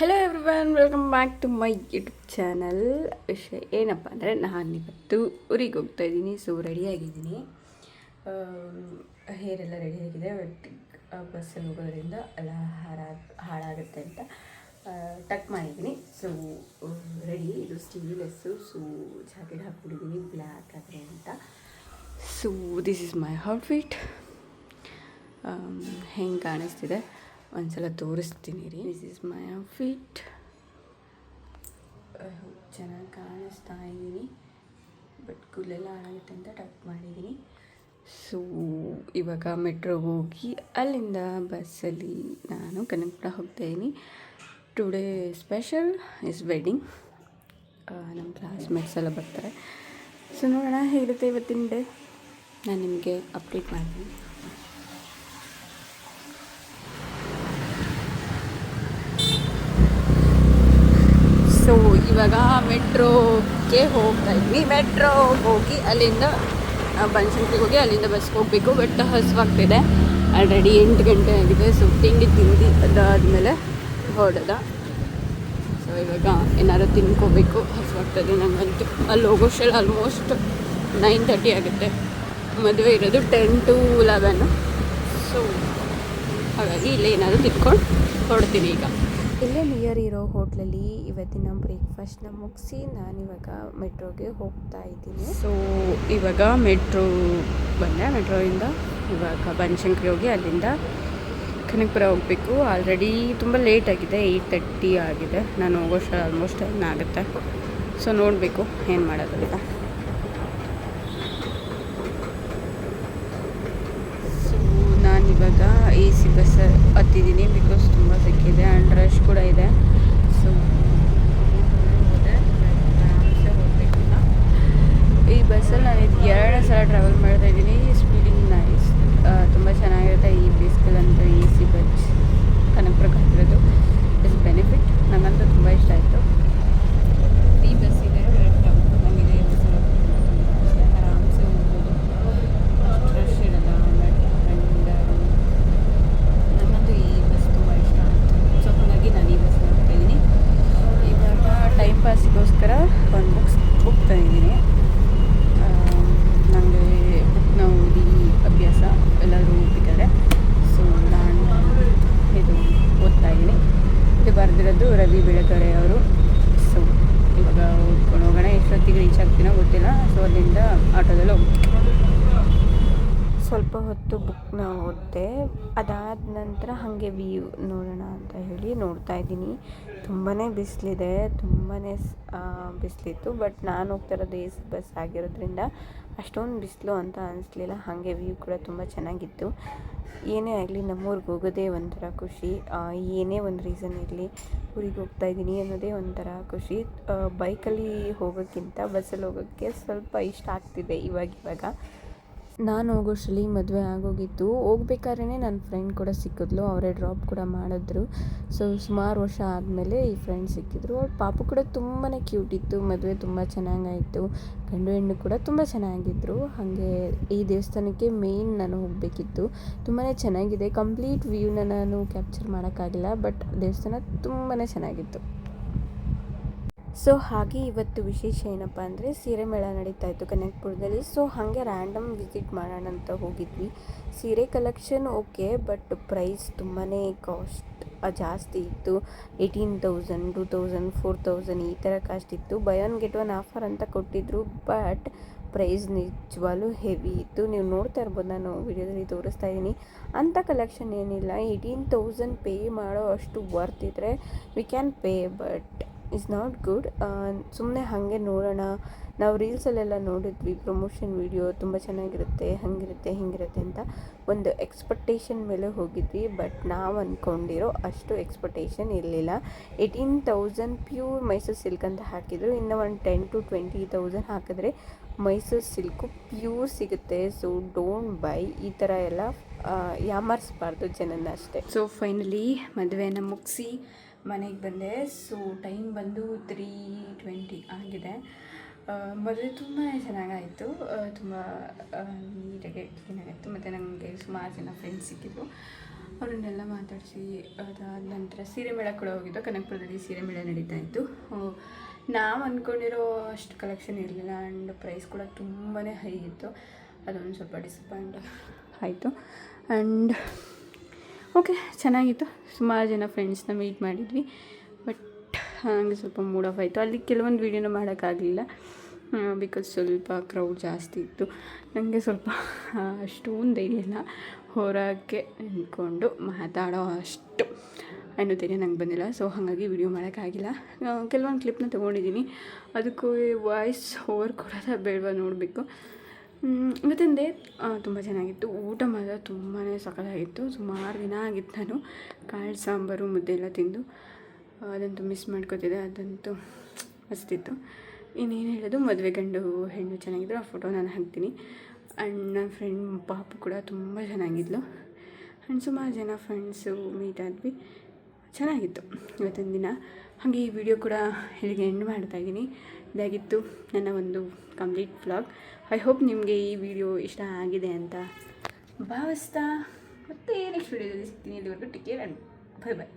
Hello everyone, welcome back to my YouTube channel. ವಿಷಯ ಏನಪ್ಪ ಅಂದರೆ, ನಾನಿವತ್ತು ಊರಿಗೆ ಹೋಗ್ತಾ ಇದ್ದೀನಿ. ಸೊ ರೆಡಿಯಾಗಿದ್ದೀನಿ, ಹೇರ್ ಎಲ್ಲ ರೆಡಿಯಾಗಿದೆ. ಬಟ್ ಬಸ್ಸಲ್ಲಿ ಹೋಗೋದ್ರಿಂದ ಎಲ್ಲ ಹಾಳಾಗುತ್ತೆ ಅಂತ ಟಕ್ ಮಾಡಿದ್ದೀನಿ. So ready. ಇದು ಸ್ಟೀವ್ಲೆಸ್ಸು. ಸೊ ಜಾಕೆಟ್ ಹಾಕ್ಬಿಟ್ಟಿದ್ದೀನಿ ಬ್ಲ್ಯಾಕ್ ಆದರೆ ಅಂತ. So this is my outfit. ಹೆಂಗೆ ಕಾಣಿಸ್ತಿದೆ ಒಂದ್ಸಲ ತೋರಿಸ್ತೀನಿ ರೀ. This is my outfit. ಚೆನ್ನಾಗಿ ಕಾಣಿಸ್ತಾ ಇದ್ದೀನಿ, ಬಟ್ ಕೂದಲೆಲ್ಲ ಹಾಳಾಗುತ್ತೆ ಅಂತ ಟಕ್ ಮಾಡಿದ್ದೀನಿ. ಸೊ ಇವಾಗ ಮೆಟ್ರೋಗೆ ಹೋಗಿ ಅಲ್ಲಿಂದ ಬಸ್ಸಲ್ಲಿ ನಾನು ಕನಕಪುರ ಹೋಗ್ತಾಯಿದ್ದೀನಿ. Today special is wedding. ನಮ್ಮ ಕ್ಲಾಸ್ಮೇಟ್ಸ್ ಎಲ್ಲ ಬರ್ತಾರೆ. ಸೊ ನೋಡೋಣ ಹೇಗಿರುತ್ತೆ ಇವತ್ತಿನ ಡೇ. ನಾನು ನಿಮಗೆ ಅಪ್ಡೇಟ್ ಮಾಡ್ತೀನಿ. ಸೊ ಇವಾಗ ಮೆಟ್ರೋಗೆ ಹೋಗ್ತಾ ಇದ್ವಿ. ಮೆಟ್ರೋ ಹೋಗಿ ಅಲ್ಲಿಂದ ಬನಶಂಕರಿಗೆ ಹೋಗಿ ಅಲ್ಲಿಂದ ಬಸ್ಗೆ ಹೋಗಬೇಕು. ಬಟ್ ಹಸುವಾಗ್ತಿದೆ. ಆಲ್ರೆಡಿ 8 ಗಂಟೆ ಆಗಿದೆ. ಸೊ ತಿಂಡಿ ಅದಾದಮೇಲೆ ಹೊಡೆದ. ಸೊ ಇವಾಗ ಏನಾದ್ರು ತಿನ್ಕೋಬೇಕು. ಹಸುವಾಗ್ತದೆ ನನಗಂತೂ. ಅಲ್ಲಿ ಹೋಗೋಷ್ಟರಲ್ಲಿ ಆಲ್ಮೋಸ್ಟ್ 9:30 ಆಗುತ್ತೆ. ಮದುವೆ ಇರೋದು 10 to 11. ಸೊ ಹಾಗಾಗಿ ಇಲ್ಲೇ ಏನಾದರೂ ತಿನ್ಕೊಂಡು ಹೊರಡ್ತೀನಿ. ಈಗ ಇಲ್ಲೇ ನಿಯರ್ ಇರೋ ಹೋಟ್ಲಲ್ಲಿ ಇವತ್ತಿನ ಬ್ರೇಕ್ಫಾಸ್ಟ್ನ ಮುಗಿಸಿ ನಾನಿವಾಗ ಮೆಟ್ರೋಗೆ ಹೋಗ್ತಾ ಇದ್ದೀನಿ. ಸೊ ಇವಾಗ ಮೆಟ್ರೋ ಬಂದೆ. ಮೆಟ್ರೋಯಿಂದ ಇವಾಗ ಬನಶಂಕರಿ ಹೋಗಿ ಅಲ್ಲಿಂದ ಕನಕಪುರ ಹೋಗಬೇಕು. ಆಲ್ರೆಡಿ ತುಂಬ ಲೇಟ್ ಆಗಿದೆ, 8:30 ಆಗಿದೆ. ನಾನು ಹೋಗೋಷ್ಟು ಆಲ್ಮೋಸ್ಟ್ 10 ಆಗುತ್ತೆ. ಸೊ ನೋಡಬೇಕು ಏನು ಮಾಡೋದು ಅಂತ. ಸೊ ನಾನಿವಾಗ AC ಬಸ್ ಹತ್ತಿದ್ದೀನಿ, ಬಿಕಾಸ್ ತುಂಬ ಸಿಕ್ಕಿದೆ ಆ್ಯಂಡ್ ರಶ್ ಕೂಡ ಇದೆ. ಸೊ ಆರಾಮ್ಸೆ ಹೋಗ್ಬೇಕಿಲ್ಲ. ಈ ಬಸ್ಸಲ್ಲಿ ನಾನು 2 ಸಲ ಟ್ರಾವೆಲ್ ಮಾಡ್ತಾ ಇದ್ದೀನಿ. ಸ್ಪೀಡಿಂಗ್ ನೈಸ್, ತುಂಬ ಚೆನ್ನಾಗಿರುತ್ತೆ. ಈ ಬೇಸಿಗೆಲ್ಲಂತೂ AC ಬಸ್ ಕನಕಪುರಕ್ಕೆ ಹತ್ತಿರೋದು ಇಸ್ ಬೆನಿಫಿಟ್. ನನಗಂತೂ ತುಂಬ ಇಷ್ಟ ಆಯಿತು. ಈ ಬಸ್ ಇದೆ, ನಮಗೆ ಆರಾಮ್ಸೆ ಹೋಗ್ಬೋದು, ಅಷ್ಟು ರಶ್ ಇರಲ್ಲ. ನನಗಂತೂ ಈ ಬಸ್ ತುಂಬ ಇಷ್ಟ ಆಯಿತು. ಸೊ ಹಾಗಾಗಿ ನಾನು ಈ ಬಸ್ ಹೋಗ್ತಾ ಇದ್ದೀನಿ. ಇವಾಗ ಟೈಮ್ ಪಾಸಿಗೋಸ್ಕರ ಒಂದು ಬುಕ್ ತಂದಿದ್ದೀನಿ. ನನಗೆ ಬುಕ್ನ ಓದಿ ಅಭ್ಯಾಸ ಎಲ್ಲರೂ ಓದಿದ್ದಾರೆ. ಸೊ ನಾನು ಇದು ಓದ್ತಾ ಇದ್ದೀನಿ. ಇದು ಬರೆದಿರೋದು ರವಿ ಬೆಳಗೆರೆ ಅವರು. ಸೊ ಇವಾಗ ಓದ್ಕೊಂಡು ಹೋಗೋಣ. ಎಷ್ಟೊತ್ತಿಗೆ ರೀಚ್ ಆಗ್ತೀನೋ ಗೊತ್ತಿಲ್ಲ. ಸೊ ಅಲ್ಲಿಂದ ಆಟೋದಲ್ಲಿ ಹೋಗ್ತೀನಿ. ಸ್ವಲ್ಪ ಹೊತ್ತು ಬುಕ್ನ ಓದಿದೆ. ಅದಾದ ನಂತರ ಹಾಗೆ ವ್ಯೂ ನೋಡೋಣ ಅಂತ ಹೇಳಿ ನೋಡ್ತಾ ಇದ್ದೀನಿ. ತುಂಬಾ ಬಿಸಿಲಿದೆ, ತುಂಬಾ ಬಿಸಿಲಿತ್ತು. ಬಟ್ ನಾನು ಹೋಗ್ತಾ ಇರೋದು AC ಬಸ್ ಆಗಿರೋದ್ರಿಂದ ಅಷ್ಟೊಂದು ಬಿಸಿಲು ಅಂತ ಅನಿಸ್ಲಿಲ್ಲ. ಹಾಗೆ ವ್ಯೂ ಕೂಡ ತುಂಬ ಚೆನ್ನಾಗಿತ್ತು. ಏನೇ ಆಗಲಿ ನಮ್ಮೂರಿಗೆ ಹೋಗೋದೇ ಒಂಥರ ಖುಷಿ. ಏನೇ ಒಂದು ರೀಸನ್ ಇರಲಿ, ಊರಿಗೆ ಹೋಗ್ತಾ ಇದ್ದೀನಿ ಅನ್ನೋದೇ ಒಂಥರ ಖುಷಿ. ಬೈಕಲ್ಲಿ ಹೋಗೋಕ್ಕಿಂತ ಬಸ್ಸಲ್ಲಿ ಹೋಗೋಕ್ಕೆ ಸ್ವಲ್ಪ ಇಷ್ಟ ಆಗ್ತಿದೆ ಇವಾಗ. ನಾನು ಹೋಗೋಷ್ಟರಲ್ಲಿ ಮದುವೆ ಆಗೋಗಿತ್ತು. ಹೋಗ್ಬೇಕಾದ್ರೆ ನನ್ನ ಫ್ರೆಂಡ್ ಕೂಡ ಸಿಕ್ಕಿದ್ಲು. ಅವರೇ ಡ್ರಾಪ್ ಕೂಡ ಮಾಡಿದ್ರು. ಸೊ ಸುಮಾರು ವರ್ಷ ಆದಮೇಲೆ ಈ ಫ್ರೆಂಡ್ ಸಿಕ್ಕಿದ್ರು. ಅವ್ರ ಪಾಪು ಕೂಡ ತುಂಬಾ ಕ್ಯೂಟ್ ಇತ್ತು. ಮದುವೆ ತುಂಬ ಚೆನ್ನಾಗಾಯಿತು. ಗಂಡು ಹೆಣ್ಣು ಕೂಡ ತುಂಬ ಚೆನ್ನಾಗಿದ್ದರು. ಹಾಗೆ ಈ ದೇವಸ್ಥಾನಕ್ಕೆ ಮೇಯ್ನ್ ನಾನು ಹೋಗಬೇಕಿತ್ತು. ತುಂಬಾ ಚೆನ್ನಾಗಿದೆ. ಕಂಪ್ಲೀಟ್ ವ್ಯೂನ ನಾನು ಕ್ಯಾಪ್ಚರ್ ಮಾಡೋಕ್ಕಾಗಿಲ್ಲ, ಬಟ್ ದೇವಸ್ಥಾನ ತುಂಬಾ ಚೆನ್ನಾಗಿತ್ತು. ಸೊ ಹಾಗೆ ಇವತ್ತು ವಿಶೇಷ ಏನಪ್ಪ ಅಂದರೆ, ಸೀರೆ ಮೇಳ ನಡೀತಾ ಇತ್ತು ಕನಕಪುರದಲ್ಲಿ. ಸೊ ಹಾಗೆ ರ್ಯಾಂಡಮ್ ವಿಸಿಟ್ ಮಾಡೋಣ ಅಂತ ಹೋಗಿದ್ವಿ. ಸೀರೆ ಕಲೆಕ್ಷನ್ ಓಕೆ, ಬಟ್ ಪ್ರೈಸ್ ತುಂಬಾ ಕಾಸ್ಟ್ ಜಾಸ್ತಿ ಇತ್ತು. 18,000, 2,000, 4,000 ಈ ಥರ ಕಾಸ್ಟ್ ಇತ್ತು. By one get one offer ಅಂತ ಕೊಟ್ಟಿದ್ರು, ಬಟ್ ಪ್ರೈಸ್ ನಿಜವಾಗ್ಲೂ ಹೆವಿ ಇತ್ತು. ನೀವು ನೋಡ್ತಾ ಇರ್ಬೋದು, ನಾನು ವಿಡಿಯೋದಲ್ಲಿ ತೋರಿಸ್ತಾ ಇದ್ದೀನಿ. ಅಂಥ ಕಲೆಕ್ಷನ್ ಏನಿಲ್ಲ. 18,000 ಪೇ ಮಾಡೋ ಅಷ್ಟು ವರ್ತ್ ಇದ್ದರೆ we can pay, but is not good. ಸುಮ್ಮನೆ ಹಾಗೆ ನೋಡೋಣ. ನಾವು ರೀಲ್ಸಲ್ಲೆಲ್ಲ ನೋಡಿದ್ವಿ ಪ್ರಮೋಷನ್ ವಿಡಿಯೋ, ತುಂಬ ಚೆನ್ನಾಗಿರುತ್ತೆ, ಹಾಗಿರುತ್ತೆ ಹಿಂಗಿರುತ್ತೆ ಅಂತ ಒಂದು ಎಕ್ಸ್ಪೆಕ್ಟೇಷನ್ ಮೇಲೆ ಹೋಗಿದ್ವಿ. ಬಟ್ ನಾವು ಅಂದ್ಕೊಂಡಿರೋ ಅಷ್ಟು ಎಕ್ಸ್ಪೆಕ್ಟೇಷನ್ ಇರಲಿಲ್ಲ. 18,000 ಪ್ಯೂರ್ ಮೈಸೂರು ಸಿಲ್ಕ್ ಅಂತ ಹಾಕಿದರು. ಇನ್ನು ಒಂದು 10,000 to 20,000 ಹಾಕಿದ್ರೆ ಮೈಸೂರು ಸಿಲ್ಕು ಪ್ಯೂರ್ ಸಿಗುತ್ತೆ. So don't by. ಈ ಥರ ಎಲ್ಲ ಯಾಮಾರಿಸ್ಬಾರ್ದು ಜನನ ಅಷ್ಟೇ. ಸೊ ಫೈನಲಿ ಮದುವೆನ ಮುಗಿಸಿ ಮನೆಗೆ ಬಂದೆ. ಸೊ ಟೈಮ್ ಬಂದು 3:20 ಆಗಿದೆ. ಮದುವೆ ತುಂಬಾ ಚೆನ್ನಾಗಾಯಿತು. ತುಂಬ ನೀಟಾಗಿ ಕ್ಲೀನಾಗಿತ್ತು. ಮತ್ತು ನನಗೆ ಸುಮಾರು ಜನ ಫ್ರೆಂಡ್ಸ್ ಸಿಕ್ಕಿದ್ರು. ಅವರನ್ನೆಲ್ಲ ಮಾತಾಡಿಸಿ ಅದಾದ ನಂತರ ಸೀರೆ ಮೇಳ ಕೂಡ ಹೋಗಿದ್ದು. ಕನಕಪುರದಲ್ಲಿ ಸೀರೆ ಮೇಳ ನಡೀತಾ ಇತ್ತು. ನಾವು ಅಂದ್ಕೊಂಡಿರೋ ಅಷ್ಟು ಕಲೆಕ್ಷನ್ ಇರಲಿಲ್ಲ ಆ್ಯಂಡ್ ಪ್ರೈಸ್ ಕೂಡ ತುಂಬಾ ಹೈ ಇತ್ತು. ಅದೊಂದು ಸ್ವಲ್ಪ ಡಿಸಪಾಯಿಂಟ್ ಆಯಿತು. ಆ್ಯಂಡ್ ಓಕೆ, ಚೆನ್ನಾಗಿತ್ತು. ಸುಮಾರು ಜನ ಫ್ರೆಂಡ್ಸ್ನ ಮೀಟ್ ಮಾಡಿದ್ವಿ. ಬಟ್ ಹಾಗೆ ಸ್ವಲ್ಪ ಮೂಡ್ ಆಫ್ ಆಯಿತು. ಅಲ್ಲಿ ಕೆಲವೊಂದು ವೀಡಿಯೋನ ಮಾಡೋಕ್ಕಾಗಲಿಲ್ಲ ಬಿಕಾಸ್ ಸ್ವಲ್ಪ ಕ್ರೌಡ್ ಜಾಸ್ತಿ ಇತ್ತು. ನನಗೆ ಸ್ವಲ್ಪ ಅಷ್ಟೊಂದು ಧೈರ್ಯ ಇಲ್ಲ ಹೊರಗೆ ನಿಂತ್ಕೊಂಡು ಮಾತಾಡೋ ಅಷ್ಟು ಅನ್ನೋ ಧೈರ್ಯ ನಂಗೆ ಬಂದಿಲ್ಲ. ಸೊ ಹಾಗಾಗಿ ವಿಡಿಯೋ ಮಾಡೋಕ್ಕಾಗಿಲ್ಲ. ಕೆಲವೊಂದು ಕ್ಲಿಪ್ನ ತೊಗೊಂಡಿದ್ದೀನಿ. ಅದಕ್ಕೂ ವಾಯ್ಸ್ ಓವರ್ ಕೊಡೋದ ಬೇಡವಾ ನೋಡಬೇಕು. ಇವತ್ತಿನ ಡೇ ತುಂಬ ಚೆನ್ನಾಗಿತ್ತು. ಊಟ ಮಾತ್ರ ತುಂಬಾ ಸಖತ್ತಾಗಿತ್ತು. ಸುಮಾರು ದಿನ ಆಗಿತ್ತು ನಾನು ಕಾಳು ಸಾಂಬಾರು ಮುದ್ದೆ ಎಲ್ಲ ತಿಂದು. ಅದಂತೂ ಮಿಸ್ ಮಾಡ್ಕೋತಿದ್ದೆ. ಅದಂತೂ ಮಸ್ತಿತ್ತು. ಇನ್ನೇನು ಹೇಳೋದು, ಮದುವೆ ಗಂಡು ಹೆಣ್ಣು ಚೆನ್ನಾಗಿದ್ರು. ಆ ಫೋಟೋ ನಾನು ಹಾಕ್ತೀನಿ. ಆ್ಯಂಡ್ ನನ್ನ ಫ್ರೆಂಡ್ ಪಾಪು ಕೂಡ ತುಂಬ ಚೆನ್ನಾಗಿದ್ಲು. ಆ್ಯಂಡ್ ಸುಮಾರು ಜನ ಫ್ರೆಂಡ್ಸು ಮೀಟ್ ಆದ್ವಿ. ಚೆನ್ನಾಗಿತ್ತು ಇವತ್ತಿನ ದಿನ. ಹಾಗೆ ಈ ವಿಡಿಯೋ ಕೂಡ ಇಲ್ಲಿಗೆ ಎಂಡ್ ಮಾಡ್ತಾಯಿದ್ದೀನಿ. ಇದಾಗಿತ್ತು ನನ್ನ ಒಂದು ಕಂಪ್ಲೀಟ್ ವ್ಲಾಗ್. ಐ ಹೋಪ್ ನಿಮಗೆ ಈ ವಿಡಿಯೋ ಇಷ್ಟ ಆಗಿದೆ ಅಂತ ಭಾವಿಸ್ತಾ ಮತ್ತೆ ನೆಕ್ಸ್ಟ್ ವಿಡಿಯೋದಲ್ಲಿ ಸಿಗ್ತೀನಿ. ಇಲ್ಲಿವರೆಗೂ take care and bye bye.